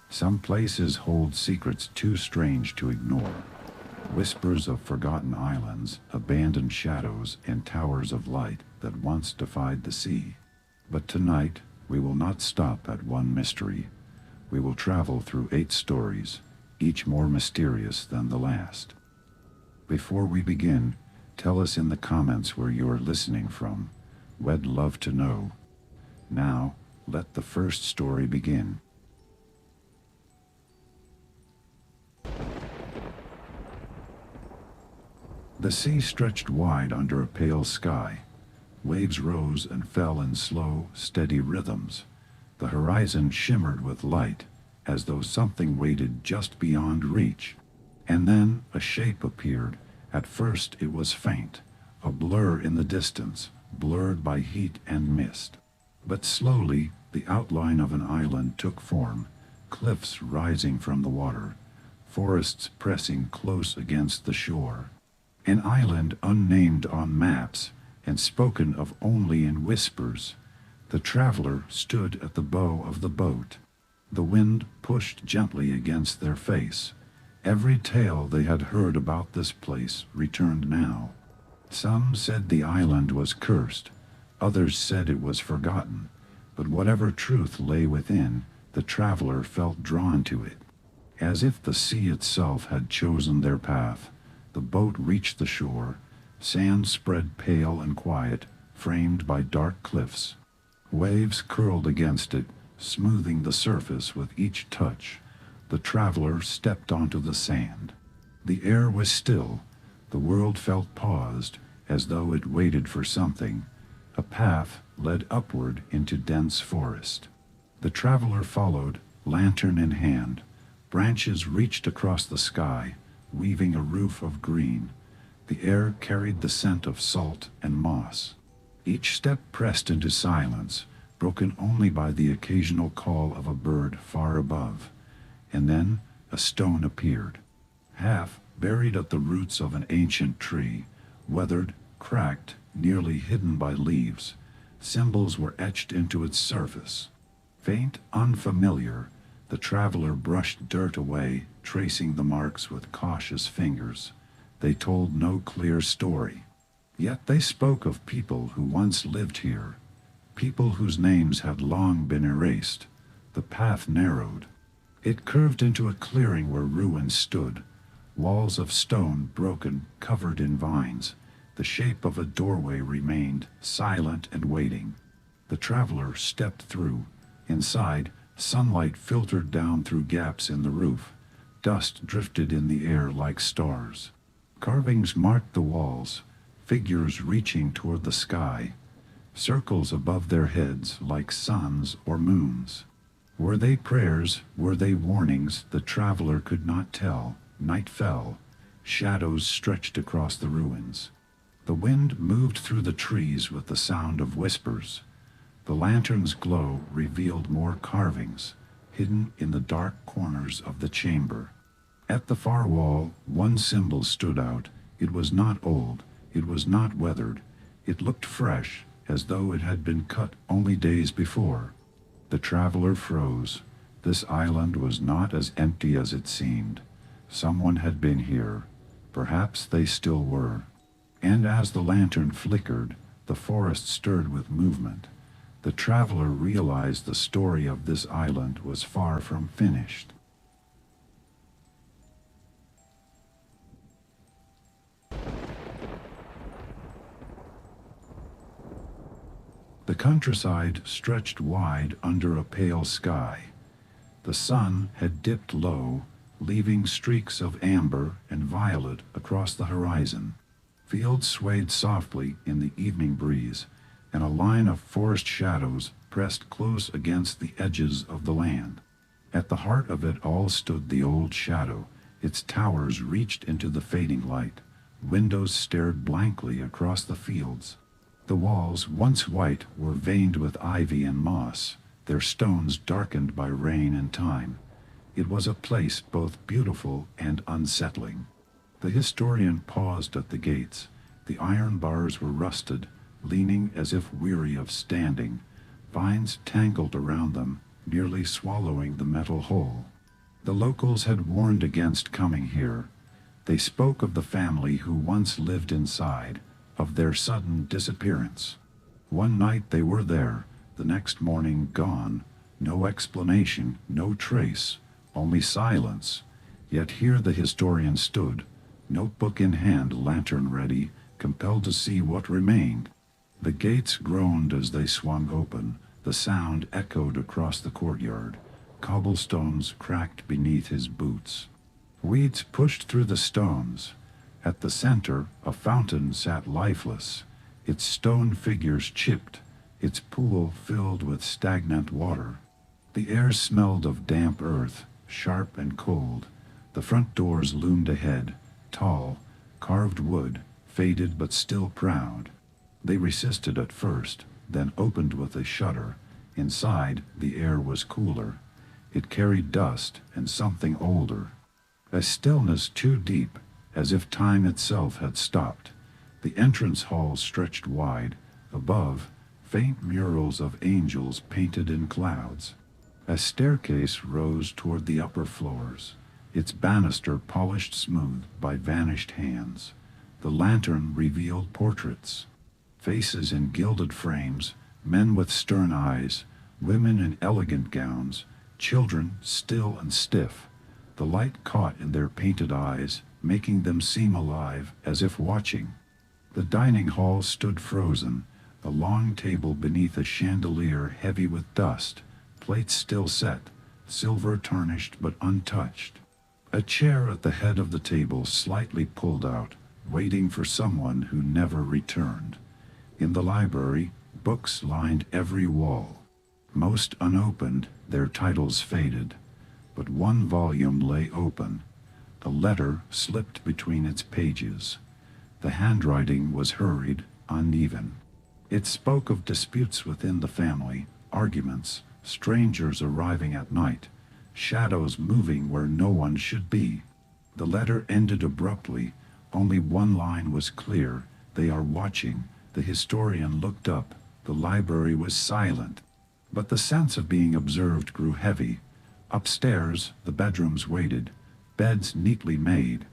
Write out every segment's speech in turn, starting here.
Some places hold secrets too strange to ignore. Whispers of forgotten islands, abandoned shadows, and towers of light that once defied the sea. But tonight, we will not stop at one mystery. We will travel through 8 stories, each more mysterious than the last. Before we begin, tell us in the comments where you are listening from. We'd love to know. Now, let the first story begin. The sea stretched wide under a pale sky. Waves rose and fell in slow, steady rhythms. The horizon shimmered with light, as though something waited just beyond reach. And then a shape appeared. At first it was faint, a blur in the distance, blurred by heat and mist. But slowly, the outline of an island took form, cliffs rising from the water, forests pressing close against the shore. An island unnamed on maps, and spoken of only in whispers. The traveler stood at the bow of the boat. The wind pushed gently against their face. Every tale they had heard about this place returned now. Some said the island was cursed, others said it was forgotten, but whatever truth lay within, the traveler felt drawn to it. As if the sea itself had chosen their path, the boat reached the shore, sand spread pale and quiet, framed by dark cliffs. Waves curled against it, smoothing the surface with each touch. The traveler stepped onto the sand. The air was still. The world felt paused, as though it waited for something. A path led upward into dense forest. The traveler followed, lantern in hand. Branches reached across the sky, weaving a roof of green. The air carried the scent of salt and moss. Each step pressed into silence, broken only by the occasional call of a bird far above. And then a stone appeared, half buried at the roots of an ancient tree, weathered, cracked, nearly hidden by leaves. Symbols were etched into its surface. Faint, unfamiliar, the traveler brushed dirt away, tracing the marks with cautious fingers. They told no clear story. Yet they spoke of people who once lived here, people whose names had long been erased. The path narrowed. It curved into a clearing where ruins stood, walls of stone broken, covered in vines. The shape of a doorway remained, silent and waiting. The traveler stepped through. Inside, sunlight filtered down through gaps in the roof. Dust drifted in the air like stars. Carvings marked the walls, figures reaching toward the sky, circles above their heads like suns or moons. Were they prayers? Were they warnings? The traveler could not tell. Night fell. Shadows stretched across the ruins. The wind moved through the trees with the sound of whispers. The lantern's glow revealed more carvings, hidden in the dark corners of the chamber. At the far wall, one symbol stood out. It was not old. It was not weathered. It looked fresh, as though it had been cut only days before. The traveler froze. This island was not as empty as it seemed. Someone had been here. Perhaps they still were. And as the lantern flickered, the forest stirred with movement. The traveler realized the story of this island was far from finished. The countryside stretched wide under a pale sky. The sun had dipped low, leaving streaks of amber and violet across the horizon. Fields swayed softly in the evening breeze, and a line of forest shadows pressed close against the edges of the land. At the heart of it all stood the old Chateau. Its towers reached into the fading light. Windows stared blankly across the fields. The walls, once white, were veined with ivy and moss, their stones darkened by rain and time. It was a place both beautiful and unsettling. The historian paused at the gates. The iron bars were rusted, leaning as if weary of standing. Vines tangled around them, nearly swallowing the metal hole. The locals had warned against coming here. They spoke of the family who once lived inside, of their sudden disappearance. One night they were there, the next morning gone. No explanation, no trace, only silence. Yet here the historian stood, notebook in hand, lantern ready, compelled to see what remained. The gates groaned as they swung open. The sound echoed across the courtyard. Cobblestones cracked beneath his boots. Weeds pushed through the stones. At the center, a fountain sat lifeless, its stone figures chipped, its pool filled with stagnant water. The air smelled of damp earth, sharp and cold. The front doors loomed ahead, tall, carved wood, faded but still proud. They resisted at first, then opened with a shudder. Inside, the air was cooler. It carried dust and something older. A stillness too deep, as if time itself had stopped. The entrance hall stretched wide. Above, faint murals of angels painted in clouds. A staircase rose toward the upper floors, its banister polished smooth by vanished hands. The lantern revealed portraits. Faces in gilded frames, men with stern eyes, women in elegant gowns, children still and stiff. The light caught in their painted eyes, making them seem alive, as if watching. The dining hall stood frozen, a long table beneath a chandelier heavy with dust, plates still set, silver tarnished but untouched. A chair at the head of the table slightly pulled out, waiting for someone who never returned. In the library, books lined every wall. Most unopened, their titles faded. But one volume lay open. A letter slipped between its pages. The handwriting was hurried, uneven. It spoke of disputes within the family, arguments, strangers arriving at night, shadows moving where no one should be. The letter ended abruptly. Only one line was clear: "They are watching." The historian looked up. The library was silent. But the sense of being observed grew heavy. Upstairs, the bedrooms waited, beds neatly made,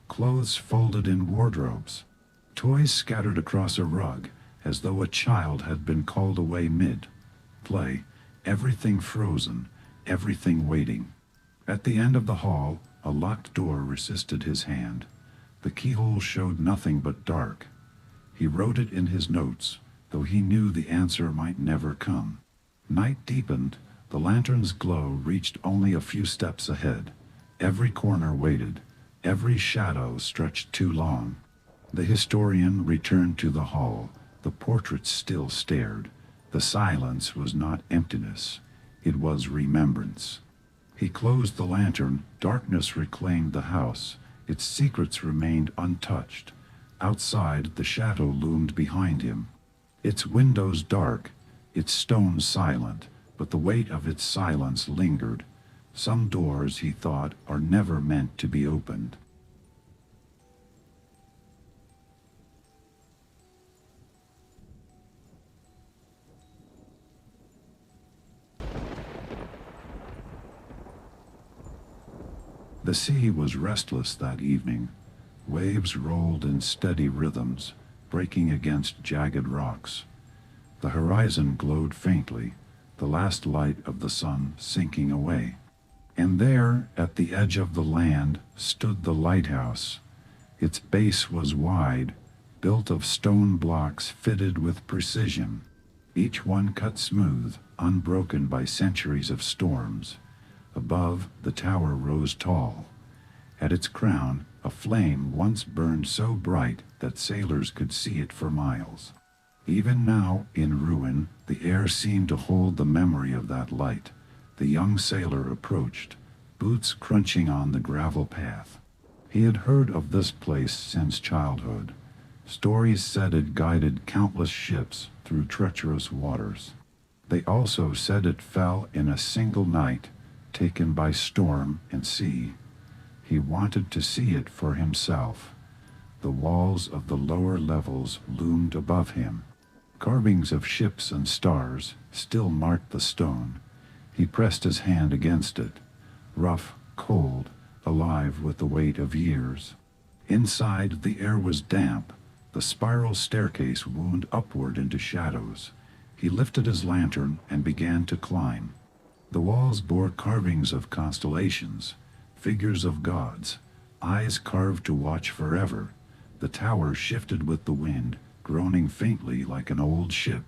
clothes folded in wardrobes, toys scattered across a rug, as though a child had been called away mid-play, everything frozen, everything waiting. At the end of the hall, a locked door resisted his hand. The keyhole showed nothing but dark. He wrote it in his notes, though he knew the answer might never come. Night deepened. The lantern's glow reached only a few steps ahead. Every corner waited. Every shadow stretched too long. The historian returned to the hall. The portraits still stared. The silence was not emptiness. It was remembrance. He closed the lantern. Darkness reclaimed the house. Its secrets remained untouched. Outside, the chateau loomed behind him. Its windows dark, its stones silent, but the weight of its silence lingered. Some doors, he thought, are never meant to be opened. The sea was restless that evening. Waves rolled in steady rhythms, breaking against jagged rocks. The horizon glowed faintly, the last light of the sun sinking away. And there, at the edge of the land, stood the lighthouse. Its base was wide, built of stone blocks fitted with precision, each one cut smooth, unbroken by centuries of storms. Above, the tower rose tall. At its crown, a flame once burned so bright that sailors could see it for miles. Even now, in ruin, the air seemed to hold the memory of that light. The young sailor approached, boots crunching on the gravel path. He had heard of this place since childhood. Stories said it guided countless ships through treacherous waters. They also said it fell in a single night, taken by storm and sea. He wanted to see it for himself. The walls of the lower levels loomed above him. Carvings of ships and stars still marked the stone. He pressed his hand against it. Rough, cold, alive with the weight of years. Inside, the air was damp. The spiral staircase wound upward into shadows. He lifted his lantern and began to climb. The walls bore carvings of constellations, figures of gods, eyes carved to watch forever. The tower shifted with the wind, groaning faintly like an old ship.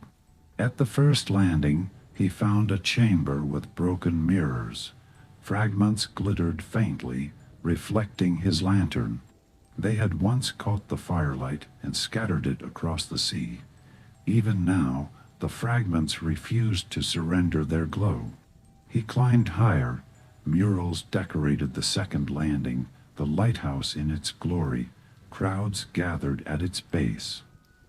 At the first landing, he found a chamber with broken mirrors. Fragments glittered faintly, reflecting his lantern. They had once caught the firelight and scattered it across the sea. Even now, the fragments refused to surrender their glow. He climbed higher. Murals decorated the second landing, the lighthouse in its glory. Crowds gathered at its base.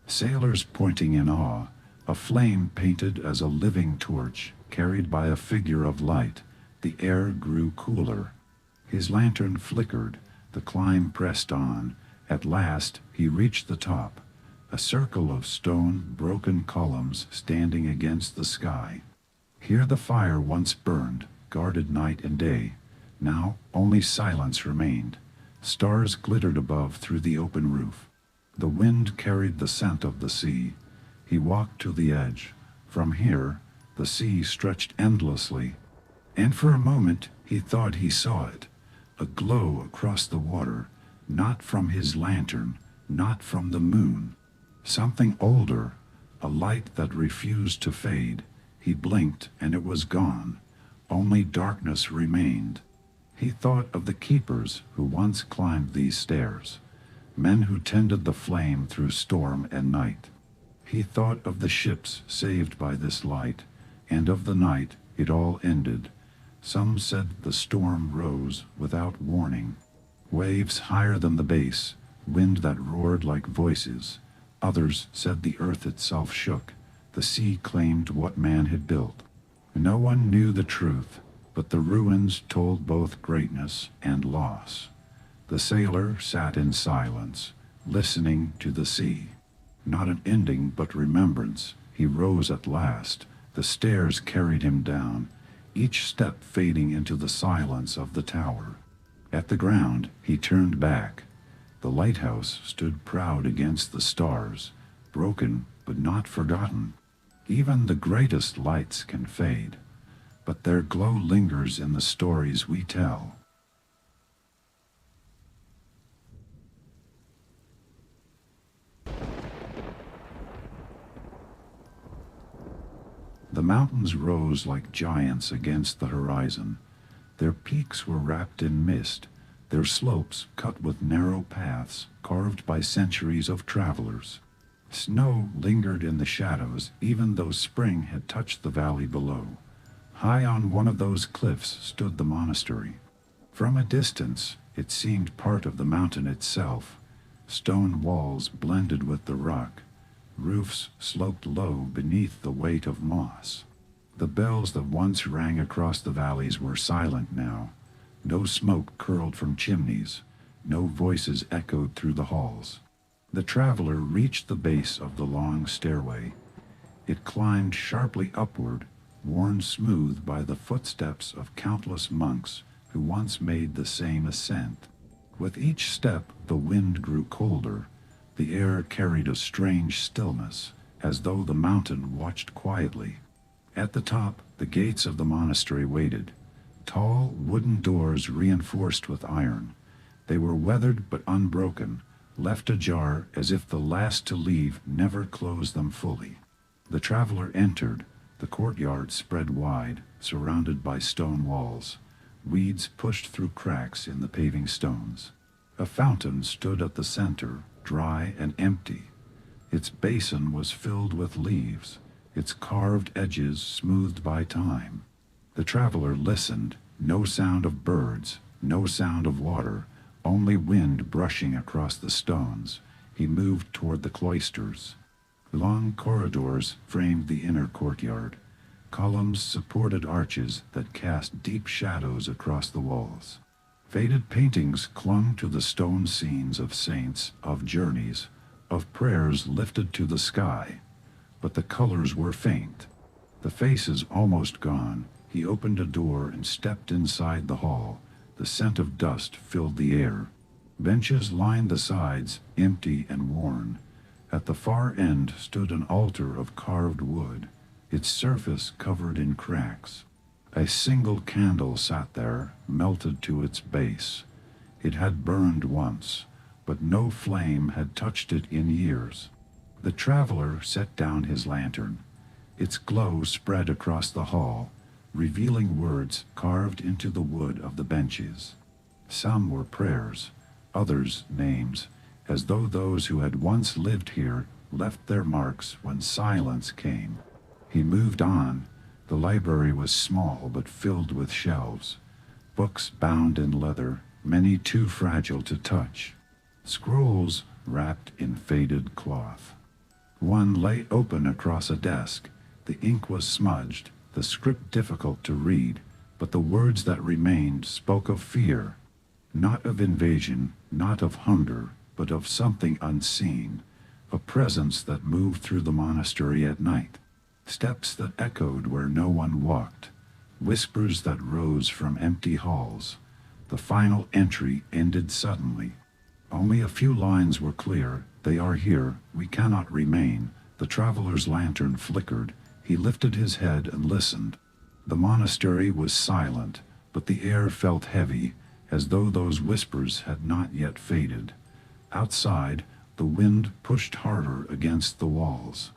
Sailors pointing in awe, a flame painted as a living torch, carried by a figure of light. The air grew cooler. His lantern flickered. The climb pressed on. At last, he reached the top, a circle of stone, broken columns standing against the sky. Here the fire once burned, guarded night and day. Now only silence remained. Stars glittered above through the open roof. The wind carried the scent of the sea. He walked to the edge. From here, the sea stretched endlessly, and for a moment he thought he saw it. A glow across the water, not from his lantern, not from the moon. Something older, a light that refused to fade. He blinked and it was gone. Only darkness remained. He thought of the keepers who once climbed these stairs, men who tended the flame through storm and night. He thought of the ships saved by this light, and of the night it all ended. Some said the storm rose without warning. Waves higher than the base, wind that roared like voices. Others said the earth itself shook. The sea claimed what man had built. No one knew the truth, but the ruins told both greatness and loss. The sailor sat in silence, listening to the sea. Not an ending, but remembrance. He rose at last. The stairs carried him down, each step fading into the silence of the tower. At the ground, he turned back. The lighthouse stood proud against the stars, broken but not forgotten. Even the greatest lights can fade, but their glow lingers in the stories we tell. The mountains rose like giants against the horizon. Their peaks were wrapped in mist, their slopes cut with narrow paths carved by centuries of travelers. Snow lingered in the shadows even though spring had touched the valley below. High on one of those cliffs stood the monastery. From a distance, it seemed part of the mountain itself. Stone walls blended with the rock. Roofs sloped low beneath the weight of moss. The bells that once rang across the valleys were silent now. No smoke curled from chimneys. No voices echoed through the halls. The traveler reached the base of the long stairway. It climbed sharply upward, worn smooth by the footsteps of countless monks who once made the same ascent. With each step, the wind grew colder. The air carried a strange stillness, as though the mountain watched quietly. At the top, the gates of the monastery waited. Tall wooden doors reinforced with iron. They were weathered but unbroken, left ajar as if the last to leave never closed them fully. The traveler entered. The courtyard spread wide, surrounded by stone walls. Weeds pushed through cracks in the paving stones. A fountain stood at the center, dry and empty. Its basin was filled with leaves, its carved edges smoothed by time. The traveler listened. No sound of birds, no sound of water, only wind brushing across the stones. He moved toward the cloisters. Long corridors framed the inner courtyard. Columns supported arches that cast deep shadows across the walls. Faded paintings clung to the stone scenes of saints, of journeys, of prayers lifted to the sky. But the colors were faint, the faces almost gone. He opened a door and stepped inside the hall. The scent of dust filled the air. Benches lined the sides, empty and worn. At the far end stood an altar of carved wood, its surface covered in cracks. A single candle sat there, melted to its base. It had burned once, but no flame had touched it in years. The traveler set down his lantern. Its glow spread across the hall, revealing words carved into the wood of the benches. Some were prayers, others names, as though those who had once lived here left their marks when silence came. He moved on. The library was small but filled with shelves. Books bound in leather, many too fragile to touch. Scrolls wrapped in faded cloth. One lay open across a desk. The ink was smudged, the script difficult to read, but the words that remained spoke of fear. Not of invasion, not of hunger, but of something unseen, a presence that moved through the monastery at night. Steps that echoed where no one walked, whispers that rose from empty halls. The final entry ended suddenly. Only a few lines were clear. They are here, we cannot remain. The traveler's lantern flickered. He lifted his head and listened. The monastery was silent, but the air felt heavy, as though those whispers had not yet faded. Outside, the wind pushed harder against the walls.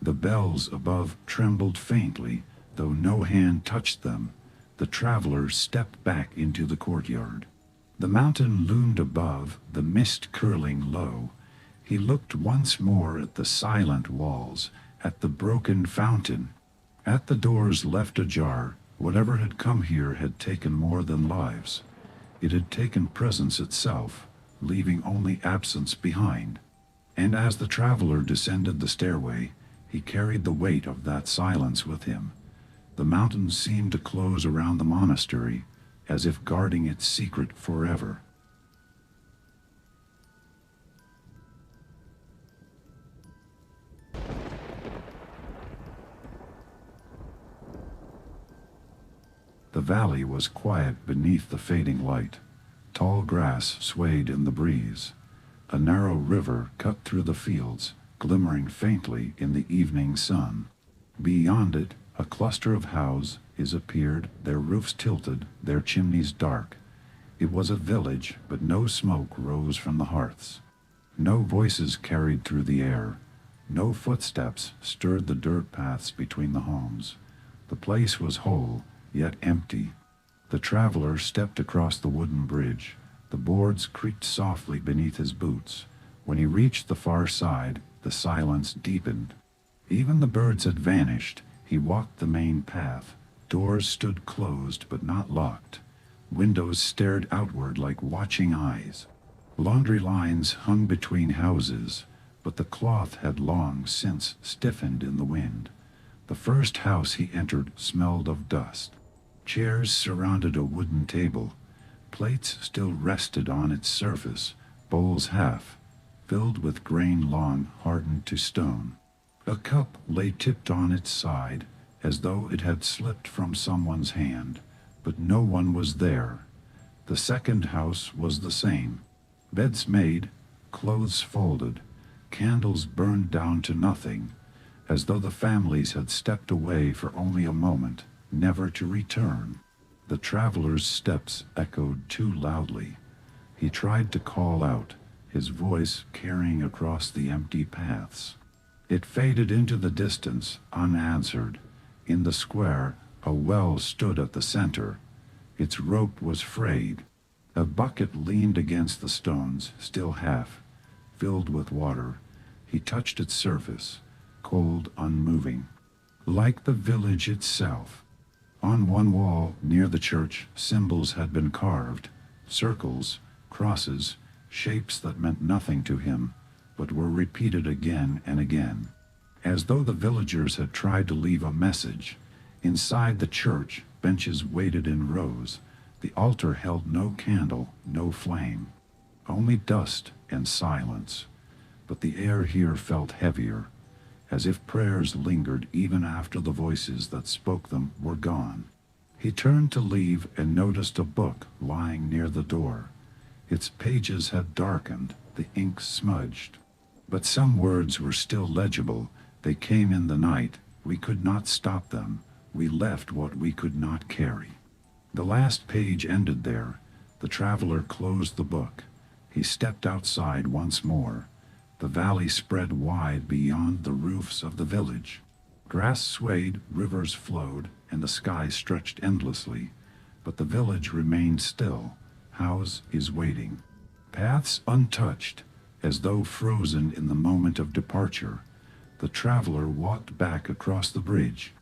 The bells above trembled faintly, though no hand touched them. The traveler stepped back into the courtyard. The mountain loomed above, the mist curling low. He looked once more at the silent walls, at the broken fountain, at the doors left ajar. Whatever had come here had taken more than lives. It had taken presence itself, leaving only absence behind. And as the traveler descended the stairway, he carried the weight of that silence with him. The mountains seemed to close around the monastery, as if guarding its secret forever. The valley was quiet beneath the fading light. Tall grass swayed in the breeze. A narrow river cut through the fields, glimmering faintly in the evening sun. Beyond it, a cluster of houses appeared, their roofs tilted, their chimneys dark. It was a village, but no smoke rose from the hearths. No voices carried through the air. No footsteps stirred the dirt paths between the homes. The place was whole, yet empty. The traveler stepped across the wooden bridge. The boards creaked softly beneath his boots. When he reached the far side, the silence deepened. Even the birds had vanished. He walked the main path. Doors stood closed but not locked. Windows stared outward like watching eyes. Laundry lines hung between houses, but the cloth had long since stiffened in the wind. The first house he entered smelled of dust. Chairs surrounded a wooden table. Plates still rested on its surface, bowls half, filled with grain long hardened to stone. A cup lay tipped on its side, as though it had slipped from someone's hand, but no one was there. The second house was the same. Beds made, clothes folded, candles burned down to nothing, as though the families had stepped away for only a moment, never to return. The traveler's steps echoed too loudly. He tried to call out, his voice carrying across the empty paths. It faded into the distance, unanswered. In the square, a well stood at the center. Its rope was frayed. A bucket leaned against the stones, still half, filled with water. He touched its surface, cold, unmoving, like the village itself. On one wall, near the church, symbols had been carved, circles, crosses, shapes that meant nothing to him, but were repeated again and again, as though the villagers had tried to leave a message. Inside the church, benches waited in rows. The altar held no candle, no flame, only dust and silence. But the air here felt heavier, as if prayers lingered even after the voices that spoke them were gone. He turned to leave and noticed a book lying near the door. Its pages had darkened, the ink smudged. But some words were still legible. They came in the night. We could not stop them. We left what we could not carry. The last page ended there. The traveler closed the book. He stepped outside once more. The valley spread wide beyond the roofs of the village. Grass swayed, rivers flowed, and the sky stretched endlessly. But the village remained still. House is waiting. Paths untouched, as though frozen in the moment of departure. The traveler walked back across the bridge.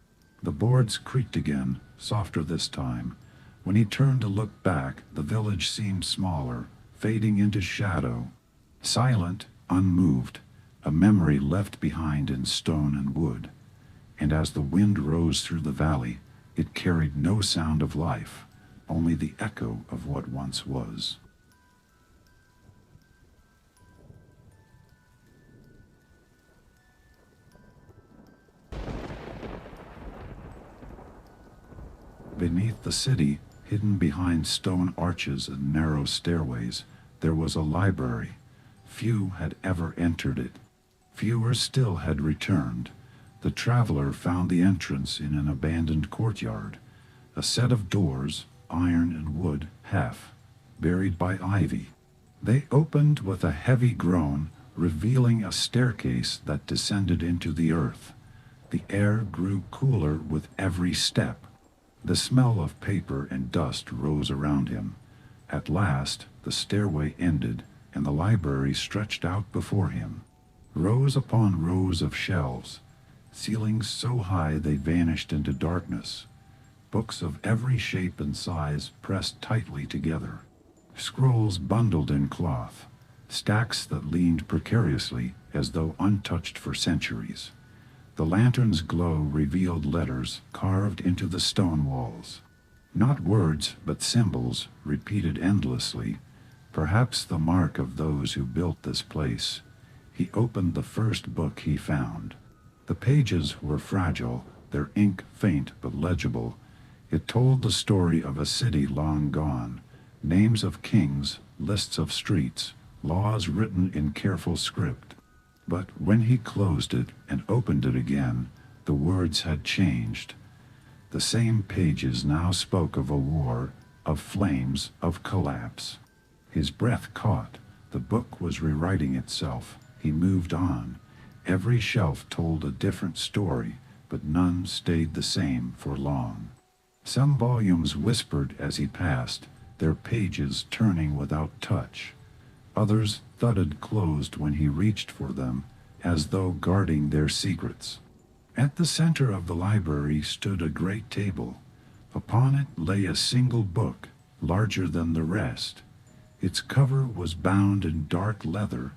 The boards creaked again, softer this time. When he turned to look back, the village seemed smaller, fading into shadow. Silent, unmoved, a memory left behind in stone and wood. And as the wind rose through the valley, it carried no sound of life, only the echo of what once was. Beneath the city, hidden behind stone arches and narrow stairways, there was a library. Few had ever entered it. Fewer still had returned. The traveler found the entrance in an abandoned courtyard, a set of doors, iron and wood, half buried by ivy. They opened with a heavy groan, revealing a staircase that descended into the earth. The air grew cooler with every step. The smell of paper and dust rose around him. At last, the stairway ended, and the library stretched out before him. Rows upon rows of shelves, ceilings so high they vanished into darkness. Books of every shape and size pressed tightly together. Scrolls bundled in cloth. Stacks that leaned precariously as though untouched for centuries. The lantern's glow revealed letters carved into the stone walls. Not words, but symbols, repeated endlessly. Perhaps the mark of those who built this place. He opened the first book he found. The pages were fragile, their ink faint but legible. It told the story of a city long gone. Names of kings, lists of streets, laws written in careful script. But when he closed it and opened it again, the words had changed. The same pages now spoke of a war, of flames, of collapse. His breath caught. The book was rewriting itself. He moved on. Every shelf told a different story, but none stayed the same for long. Some volumes whispered as he passed, their pages turning without touch. Others thudded closed when he reached for them, as though guarding their secrets. At the center of the library stood a great table. Upon it lay a single book, larger than the rest. Its cover was bound in dark leather,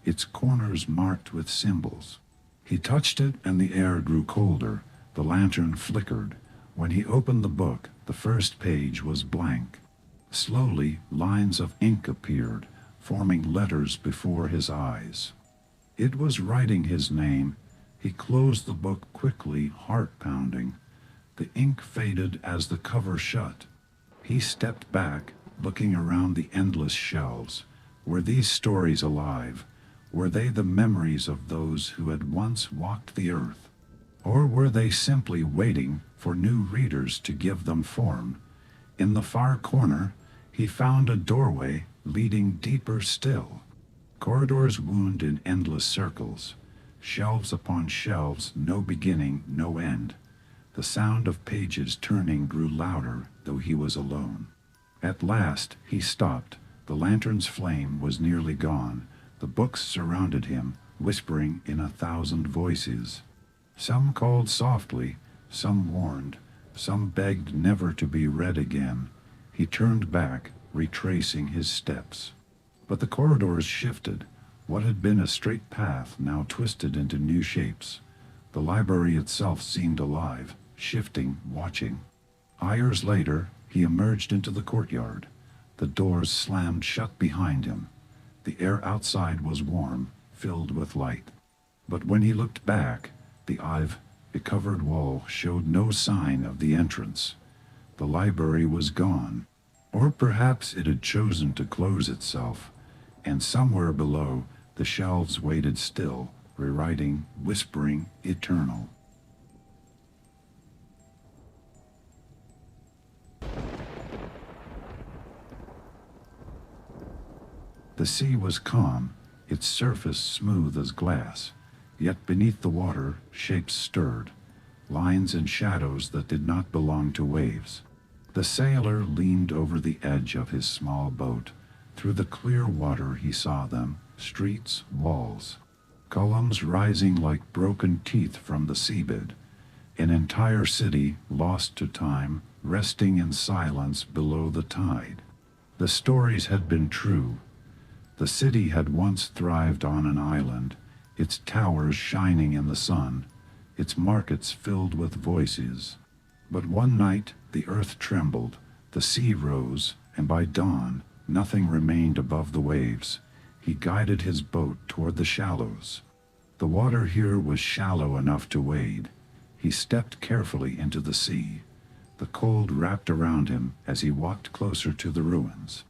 its corners marked with symbols. He touched it and the air grew colder. The lantern flickered. When he opened the book, the first page was blank. Slowly, lines of ink appeared, forming letters before his eyes. It was writing his name. He closed the book quickly, heart pounding. The ink faded as the cover shut. He stepped back, looking around the endless shelves. Were these stories alive? Were they the memories of those who had once walked the earth? Or were they simply waiting for new readers to give them form? In the far corner, he found a doorway leading deeper still. Corridors wound in endless circles. Shelves upon shelves, no beginning, no end. The sound of pages turning grew louder, though he was alone. At last, he stopped. The lantern's flame was nearly gone. The books surrounded him, whispering in 1,000 voices. Some called softly, some warned, some begged never to be read again. He turned back, retracing his steps. But the corridors shifted. What had been a straight path now twisted into new shapes. The library itself seemed alive, shifting, watching. Hours later, he emerged into the courtyard. The doors slammed shut behind him. The air outside was warm, filled with light. But when he looked back, the ivy-covered wall showed no sign of the entrance. The library was gone, or perhaps it had chosen to close itself, and somewhere below, the shelves waited still, rewriting, whispering, eternal. The sea was calm, its surface smooth as glass, yet beneath the water, shapes stirred, lines and shadows that did not belong to waves. The sailor leaned over the edge of his small boat. Through the clear water he saw them, streets, walls, columns rising like broken teeth from the seabed. An entire city, lost to time, resting in silence below the tide. The stories had been true. The city had once thrived on an island, its towers shining in the sun, its markets filled with voices. But one night the earth trembled, the sea rose, and by dawn nothing remained above the waves. He guided his boat toward the shallows. The water here was shallow enough to wade. He stepped carefully into the sea. The cold wrapped around him as he walked closer to the ruins.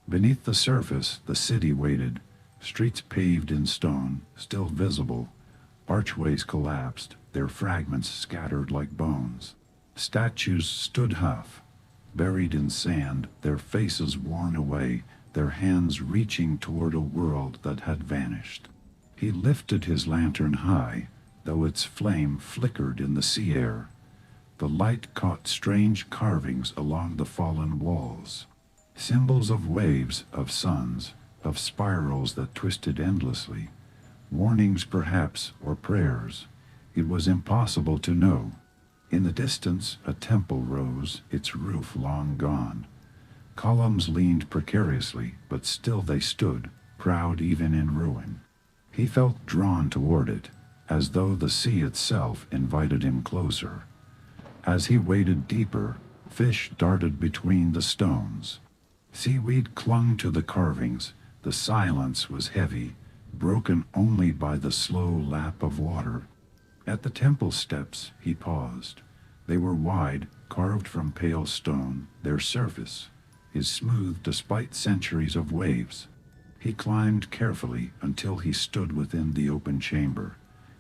Beneath the surface, the city waited, streets paved in stone, still visible, archways collapsed, their fragments scattered like bones. Statues stood half, buried in sand, their faces worn away, their hands reaching toward a world that had vanished. He lifted his lantern high, though its flame flickered in the sea air. The light caught strange carvings along the fallen walls. Symbols of waves, of suns, of spirals that twisted endlessly. Warnings perhaps, or prayers. It was impossible to know. In the distance, a temple rose, its roof long gone. Columns leaned precariously, but still they stood, proud even in ruin. He felt drawn toward it, as though the sea itself invited him closer. As he waded deeper, fish darted between the stones. Seaweed clung to the carvings. The silence was heavy, broken only by the slow lap of water. At the temple steps, he paused. They were wide, carved from pale stone. Their surface is smooth despite centuries of waves. He climbed carefully until he stood within the open chamber.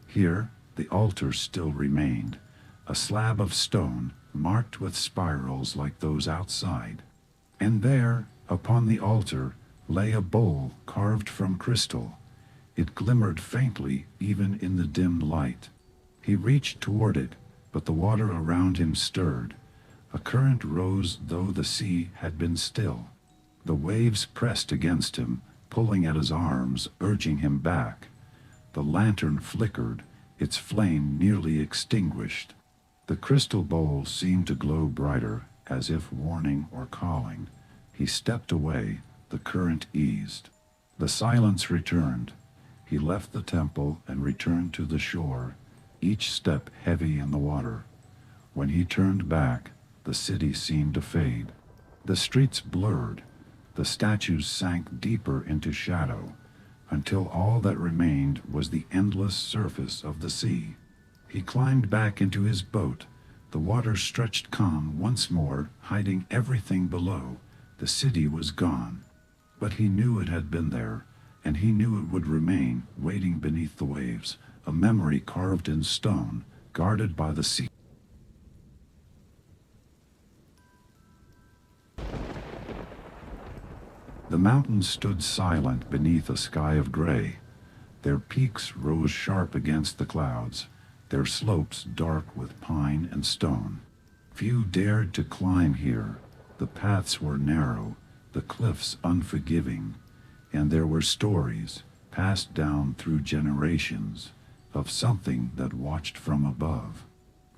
Here, the altar still remained, a slab of stone marked with spirals like those outside. And there, upon the altar, lay a bowl carved from crystal. It glimmered faintly even in the dim light. He reached toward it, but the water around him stirred. A current rose though the sea had been still. The waves pressed against him, pulling at his arms, urging him back. The lantern flickered, its flame nearly extinguished. The crystal bowl seemed to glow brighter, as if warning or calling. He stepped away, the current eased. The silence returned. He left the temple and returned to the shore, each step heavy in the water. When he turned back, the city seemed to fade. The streets blurred. The statues sank deeper into shadow, until all that remained was the endless surface of the sea. He climbed back into his boat. The water stretched calm once more, hiding everything below. The city was gone, but he knew it had been there, and he knew it would remain, waiting beneath the waves, a memory carved in stone, guarded by the sea. The mountains stood silent beneath a sky of gray. Their peaks rose sharp against the clouds, their slopes dark with pine and stone. Few dared to climb here. The paths were narrow, the cliffs unforgiving, and there were stories, passed down through generations, of something that watched from above.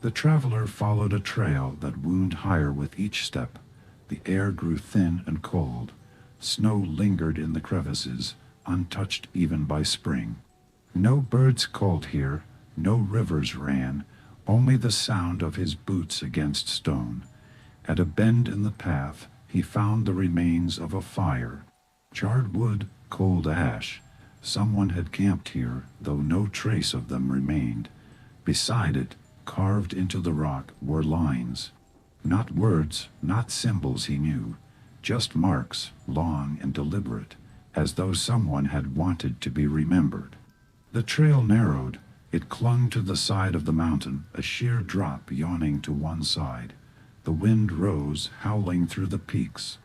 The traveler followed a trail that wound higher with each step. The air grew thin and cold. Snow lingered in the crevices, untouched even by spring. No birds called here, no rivers ran, only the sound of his boots against stone. At a bend in the path, he found the remains of a fire. Charred wood, cold ash. Someone had camped here, though no trace of them remained. Beside it, carved into the rock, were lines. Not words, not symbols he knew, just marks, long and deliberate, as though someone had wanted to be remembered. The trail narrowed. It clung to the side of the mountain, a sheer drop yawning to one side. The wind rose, howling through the peaks.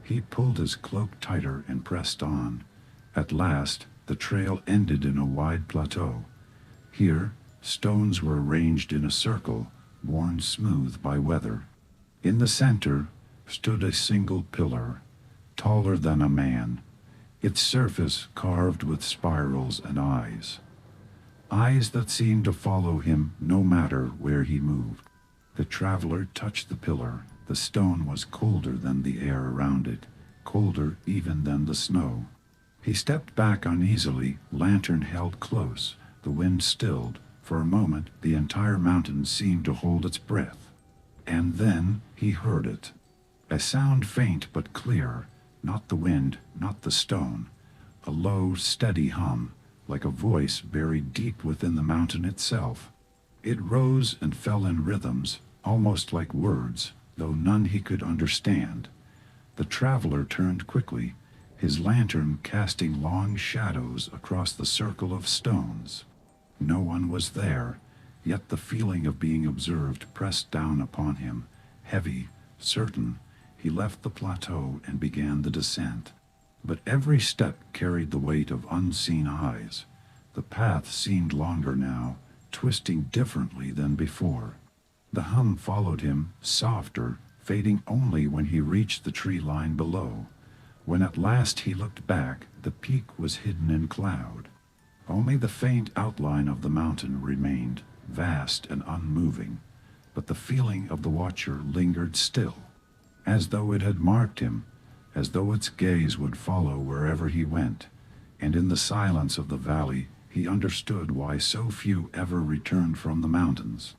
He pulled his cloak tighter and pressed on. At last, the trail ended in a wide plateau. Here, stones were arranged in a circle, worn smooth by weather. In the center stood a single pillar, taller than a man, its surface carved with spirals and eyes. Eyes that seemed to follow him no matter where he moved. The traveler touched the pillar. The stone was colder than the air around it, colder even than the snow. He stepped back uneasily, lantern held close. The wind stilled. For a moment, the entire mountain seemed to hold its breath. And then he heard it. A sound faint but clear, not the wind, not the stone. A low, steady hum, like a voice buried deep within the mountain itself. It rose and fell in rhythms, almost like words, though none he could understand. The traveler turned quickly, his lantern casting long shadows across the circle of stones. No one was there, yet the feeling of being observed pressed down upon him, heavy, certain. He left the plateau and began the descent. But every step carried the weight of unseen eyes. The path seemed longer now, twisting differently than before. The hum followed him, softer, fading only when he reached the tree line below. When at last he looked back, the peak was hidden in cloud. Only the faint outline of the mountain remained, vast and unmoving, but the feeling of the watcher lingered still, as though it had marked him, as though its gaze would follow wherever he went. And in the silence of the valley, he understood why so few ever returned from the mountains.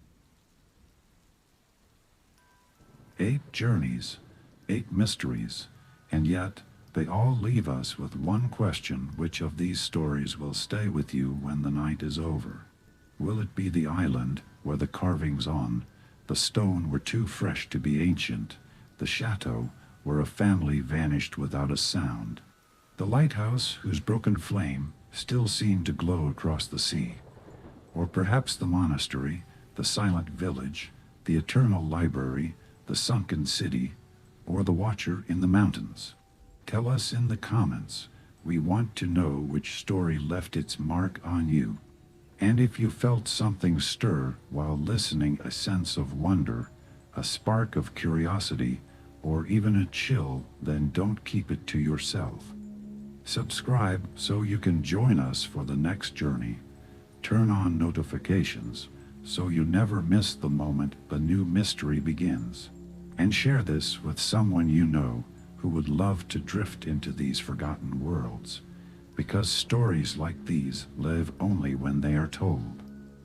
8 journeys, 8 mysteries, and yet they all leave us with one question: which of these stories will stay with you when the night is over? Will it be the island, where the carvings on the stone were too fresh to be ancient, the chateau, where a family vanished without a sound, the lighthouse whose broken flame still seemed to glow across the sea, or perhaps the monastery, the silent village, the eternal library, the sunken city, or the watcher in the mountains? Tell us in the comments. We want to know which story left its mark on you. And if you felt something stir while listening, a sense of wonder, a spark of curiosity, or even a chill, then don't keep it to yourself. Subscribe so you can join us for the next journey. Turn on notifications so you never miss the moment the new mystery begins. And share this with someone you know who would love to drift into these forgotten worlds, because stories like these live only when they are told.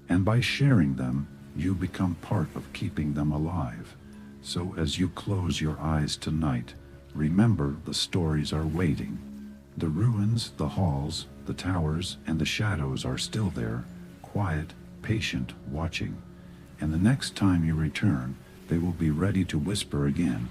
And by sharing them, you become part of keeping them alive. So as you close your eyes tonight, remember the stories are waiting. The ruins, the halls, the towers, and the shadows are still there, quiet, patient, watching. And the next time you return, they will be ready to whisper again,